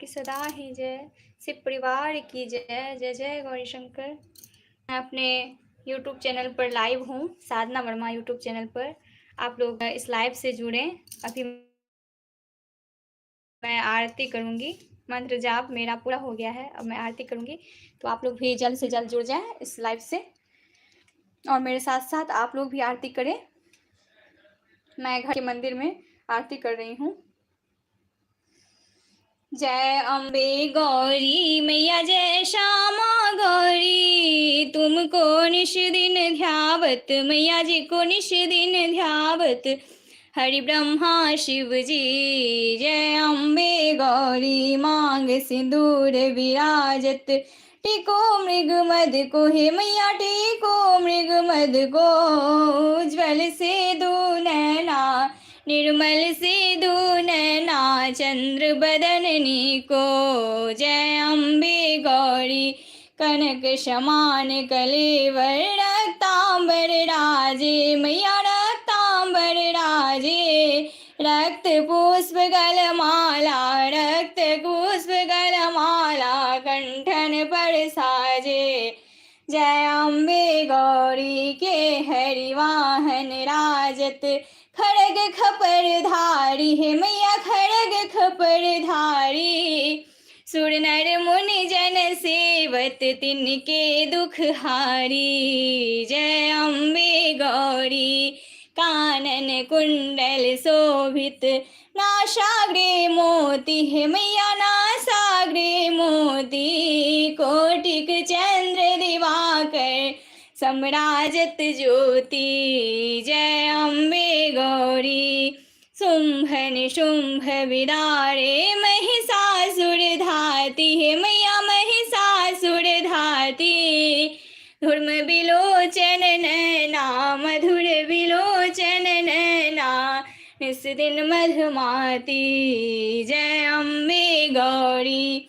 आपकी सदा ही जय। शिव परिवार की जय। जय जय गौरी शंकर। मैं अपने यूट्यूब चैनल पर लाइव हूँ, साधना वर्मा यूट्यूब चैनल पर। आप लोग इस लाइव से जुड़ें। अभी मैं आरती करूँगी। मंत्र जाप मेरा पूरा हो गया है, अब मैं आरती करूँगी, तो आप लोग भी जल्द से जल्द जुड़ जाएं इस लाइव से और मेरे साथ साथ आप लोग भी आरती करें। मैं घर के मंदिर में आरती कर रही हूँ। जय अम्बे गौरी मैया, जय श्यामा गौरी, तुमको निश दिन ध्यावत, मैया जी को निश दिन ध्यावत, हरि ब्रह्मा शिव जी। जय अम्बे गौरी मांग सिंदूर विराजत, टिको मृग मद को हे मैया, टिको मृग मद को, उज्ज्वल से दो नैना, निर्मल से दो नैना, चंद्र बदननी को। जय अम्बे गौरी कनक समान कलेवर, रक्तांबर राजे मैया, रक्तांबर राजे, रक्त पुष्प गलमाला, रक्त पुष्प गलमाला, कंठन पर साजे। जय अम्बे गौरी के हरिवाहन राजत, खड़ग खपर धारी है मैया, खड़ग खपर धारी, सुर नर मुनि जन सेवत, तिनके दुख हारी। जय अम्बे गौरी कानन कुंडल शोभित, नासाग्रे मोती है मैया, नासाग्रे मोती, कोटिक चंद्र दिवाकर सम्राजत ज्योति। जय अम्बे गौरी शुंभ निशुंभ विदारे, महिषासुर धाती है मैया, महिषासुर धाती, धूर्म विलोचन नैना, मधुर विलोचन नैना, निस दिन मधुमाती। जय अम्बे गौरी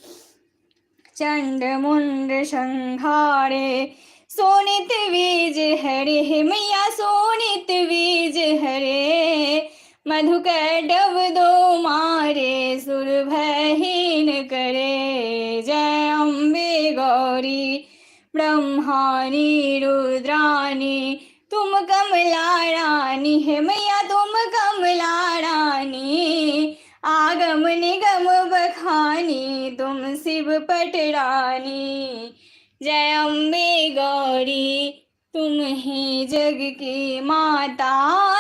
चंड मुंड संहारे, सोनित बीज हरे हे मैया, सोनित बीज हरे, मधुकर दो मारे, सुर भहीन करे। जय अम्बे गौरी ब्रह्मानी रुद्रानी, तुम कमला रानी है मैया, तुम कमला रानी, आगम निगम बखानी, तुम शिव पटरानी। जय अम्बे गौरी तुम ही जग की माता,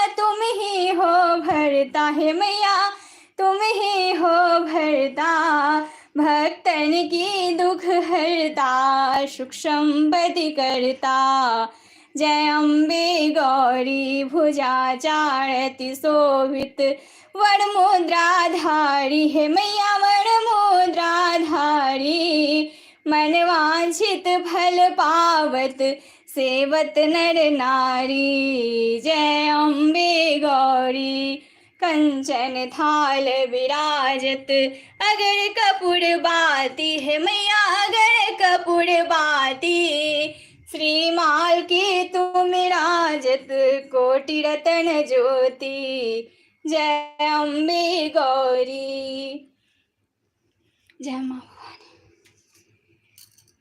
तुम ही हो भरता है मैया, तुम ही हो भरता, भक्तन की दुख हरता, सुख संपत्ति करता। जय अम्बे गौरी भुजा चारति शोभित, वर मुद्रा धारी है मैया, वर मुद्रा धारी, मन वांछित फल पावत, सेवत नर नारी। जय अम्बे गौरी कंचन थाल विराजत, अगर कपूर बाती है मैया, अगर कपूर बाती, श्रीमाल की तुम राजत, कोटि रतन ज्योति। जय अम्बे गौरी। जय माँ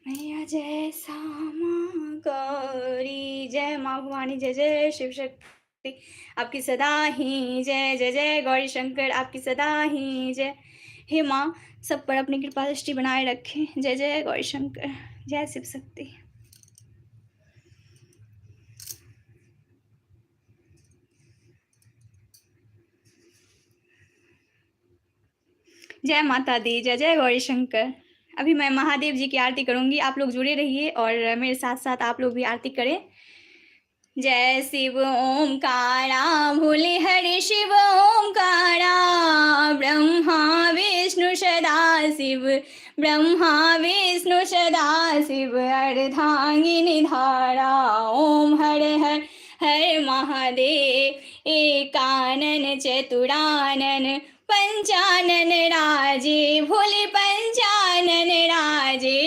मैया, जय श्यामा गौरी। जय माँ भवानी, जय जय शिव शक्ति, आपकी सदा ही जय। जय जय गौरी शंकर, आपकी सदा ही जय। हे माँ सब पर अपनी कृपा दृष्टि बनाए रखें। जय जय गौरी शंकर, जय शिव शक्ति। जय माता दी, जय जय गौरी शंकर। अभी मैं महादेव जी की आरती करूंगी, आप लोग जुड़े रहिए और मेरे साथ साथ आप लोग भी आरती करें। जय शिव ओंकारा, भोले हरि शिव ओंकारा, ब्रह्मा विष्णु सदा शिव, ब्रह्मा विष्णु सदा शिव, अर्धांगिनी धारा। ओम हर हर हर महादेव, एकानन चतुरानन, पंचानन राजे, भोले पंचानन राजे,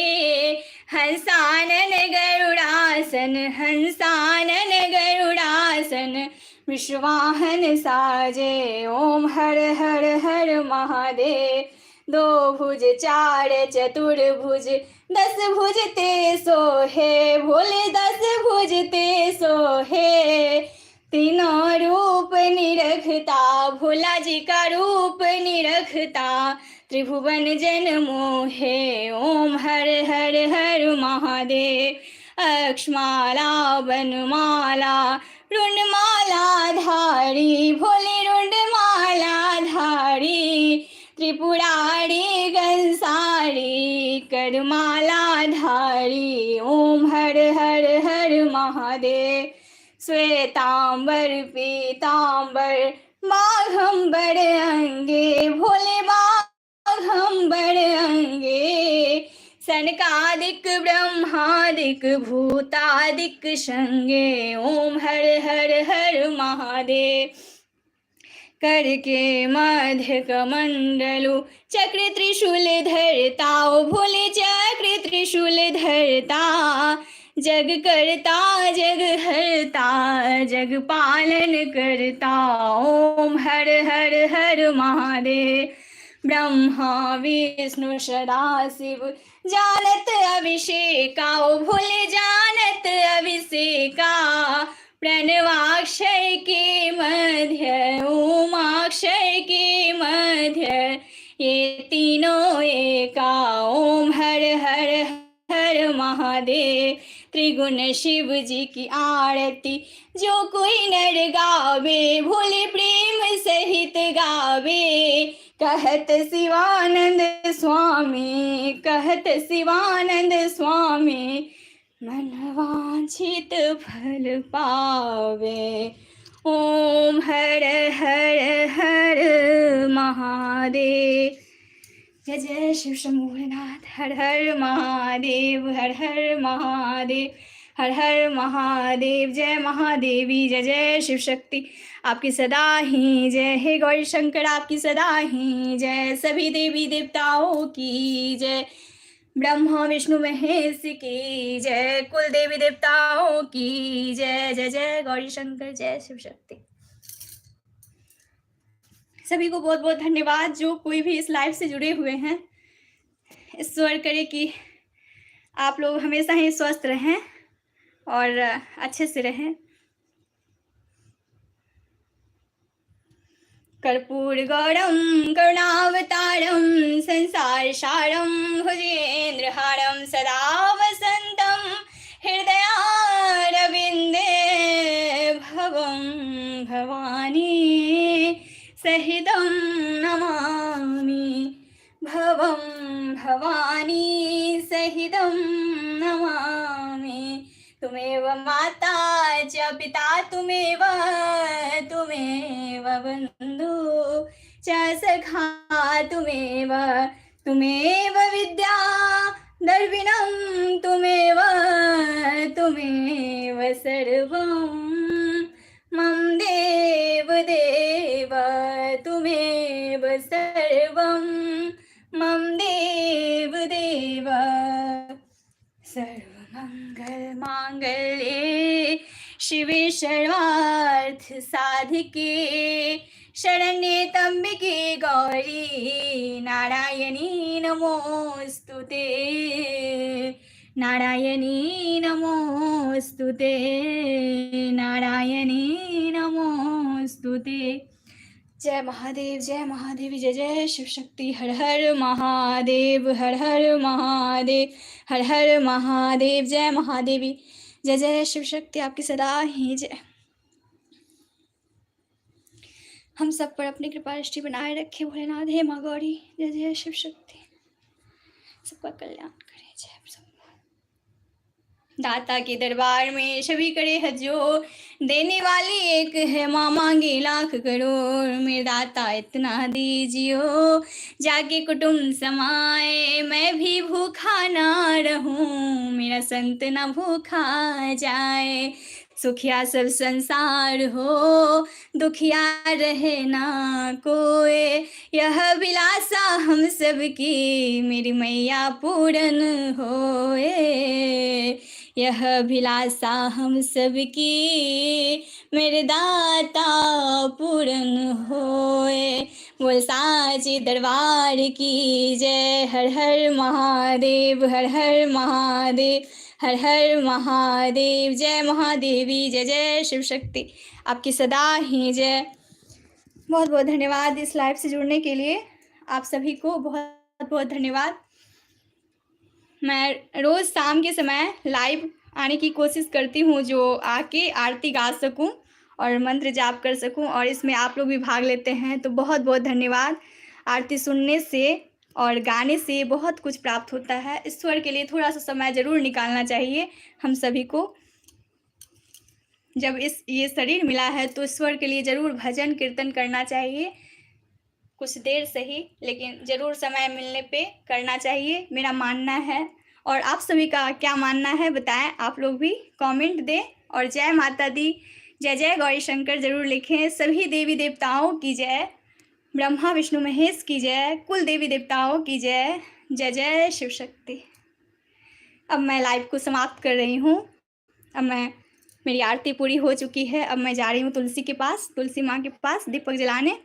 हंसानन गरुड़ासन, हंसानन गरुड़ासन, विश्वाहन साजे। ओम हर हर हर महादेव, दो भुज चार चतुर्भुज, 10 भुज ते सोहे भोले, 10 भुज ते सोहे। तीनों रूप निरखता, भोला जी का रूप निरखता, त्रिभुवन जन मोहे। ओम हर हर हर महादेव। अक्षमाला वनमाला रुंडमाला धारी, भोले रुंडमाला धारी, त्रिपुरारी कंसारी करमाला धारी। ओम हर हर हर महादेव। श्वेतांबर पीतांबर बाघंबर अंगे, भोले बाघंबर अंगे, सनकादिक ब्रह्मादिक भूतादिक संगे। ओम हर हर हर महादेव। करके मध्य कमंडलु चक्र त्रिशूल धरता, भोले चक्र त्रिशूल धरता, जग करता जग हरता, जग पालन करता। ओम हर हर हर महादेव। ब्रह्मा विष्णु सदा शिव जानत अभिषेका, भोले जानत अभिषेका, प्रणवाक्षर के मध्य उमाक्षर के मध्य, ये तीनों एका। ओम हर हर हर महादेव। त्रिगुण शिव जी की आरती जो कोई नर गावे, भोले प्रेम सहित गावे, कहत शिवानंद स्वामी, कहत शिवानंद स्वामी, मन वांछित फल पावे। ओम हर हर हर महादेव। जय जय शिव शंभो भोलेनाथ। हर हर महादेव, हर हर महादेव, हर हर महादेव। जय महादेवी, जय जय शिव शक्ति आपकी सदा ही जय। हे गौरी शंकर आपकी सदा ही जय। सभी देवी देवताओं की जय। ब्रह्मा विष्णु महेश की जय। कुल देवी देवताओं की जय। जय जय गौरी शंकर, जय शिव शक्ति। सभी को बहुत बहुत धन्यवाद जो कोई भी इस लाइव से जुड़े हुए हैं। ईश्वर करे कि आप लोग हमेशा ही स्वस्थ रहें और अच्छे से रहें। कर्पूर गौरम करुणावतारम संसार सारम भुजेन्द्र हारम सदा वसंतम हृदयारविंदे भवं भवानी सहितं नमामि। भवं भवानी सहितं नमामि। तुमेव माता च पिता तुमेव, तुमेव बन्धु च सखा तुमेव, तुमेव विद्या दर्विणं तुमेव, तुमेव सर्वं मम देव देव, तुमेव सर्वं मम देव देव। सर्वमंगल मांगल्ये शिवे सर्वार्थ साधिके शरण्ये त्र्यंबके गौरी नारायणी नमोस्तुते, नारायणी नमोस्तुते, नारायणी नमोस्तुते। जय महादेव, जय महादेवी, जय जय शिव शक्ति। हर हर महादेव, हर हर महादेव, हर हर महादेव। जय महादेवी, जय जय शिव शक्ति आपकी सदा ही जय। हम सब पर अपनी कृपा दृष्टि बनाए रखे भोलेनाथ। हे माँ गौरी, जय जय शिव शक्ति, सबका कल्याण करे। जय प्रभु। दाता के दरबार में सभी करे हजो, देने वाली एक है माँ मांगे लाख करोड़। मेरे दाता इतना दीजियो जाके कुटुंब समाए, मैं भी भूखा ना रहूं, मेरा संत ना भूखा जाए। सुखिया सब संसार हो, दुखिया रहे ना कोई, यह विलासा हम सब की मेरी मैया पूरन होए, यह अभिलाषा हम सबकी मेरे दाता पूर्ण होए। बोल साचे दरबार की जय। हर हर महादेव, हर हर महादेव, हर हर महादेव। जय महादेवी, जय जय शिव शक्ति, आपकी सदा ही जय। बहुत बहुत धन्यवाद इस लाइव से जुड़ने के लिए। आप सभी को बहुत बहुत धन्यवाद। मैं रोज़ शाम के समय लाइव आने की कोशिश करती हूँ, जो आके आरती गा सकूँ और मंत्र जाप कर सकूँ, और इसमें आप लोग भी भाग लेते हैं, तो बहुत बहुत धन्यवाद। आरती सुनने से और गाने से बहुत कुछ प्राप्त होता है। ईश्वर के लिए थोड़ा सा समय ज़रूर निकालना चाहिए हम सभी को। जब ये शरीर मिला है तो ईश्वर के लिए ज़रूर भजन कीर्तन करना चाहिए, कुछ देर सही, लेकिन ज़रूर समय मिलने पे करना चाहिए, मेरा मानना है। और आप सभी का क्या मानना है बताएं, आप लोग भी कमेंट दें। और जय माता दी, जय जय गौरी शंकर ज़रूर लिखें। सभी देवी देवताओं की जय, ब्रह्मा विष्णु महेश की जय, कुल देवी देवताओं की जय। जय जय शिव शक्ति। अब मैं लाइव को समाप्त कर रही हूँ। अब मेरी आरती पूरी हो चुकी है। अब मैं जा रही हूँ तुलसी के पास, तुलसी माँ के पास दीपक जलाने।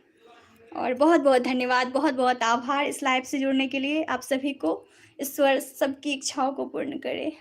और बहुत बहुत धन्यवाद, बहुत बहुत आभार इस लाइव से जुड़ने के लिए। आप सभी को ईश्वर सबकी इच्छाओं को पूर्ण करे।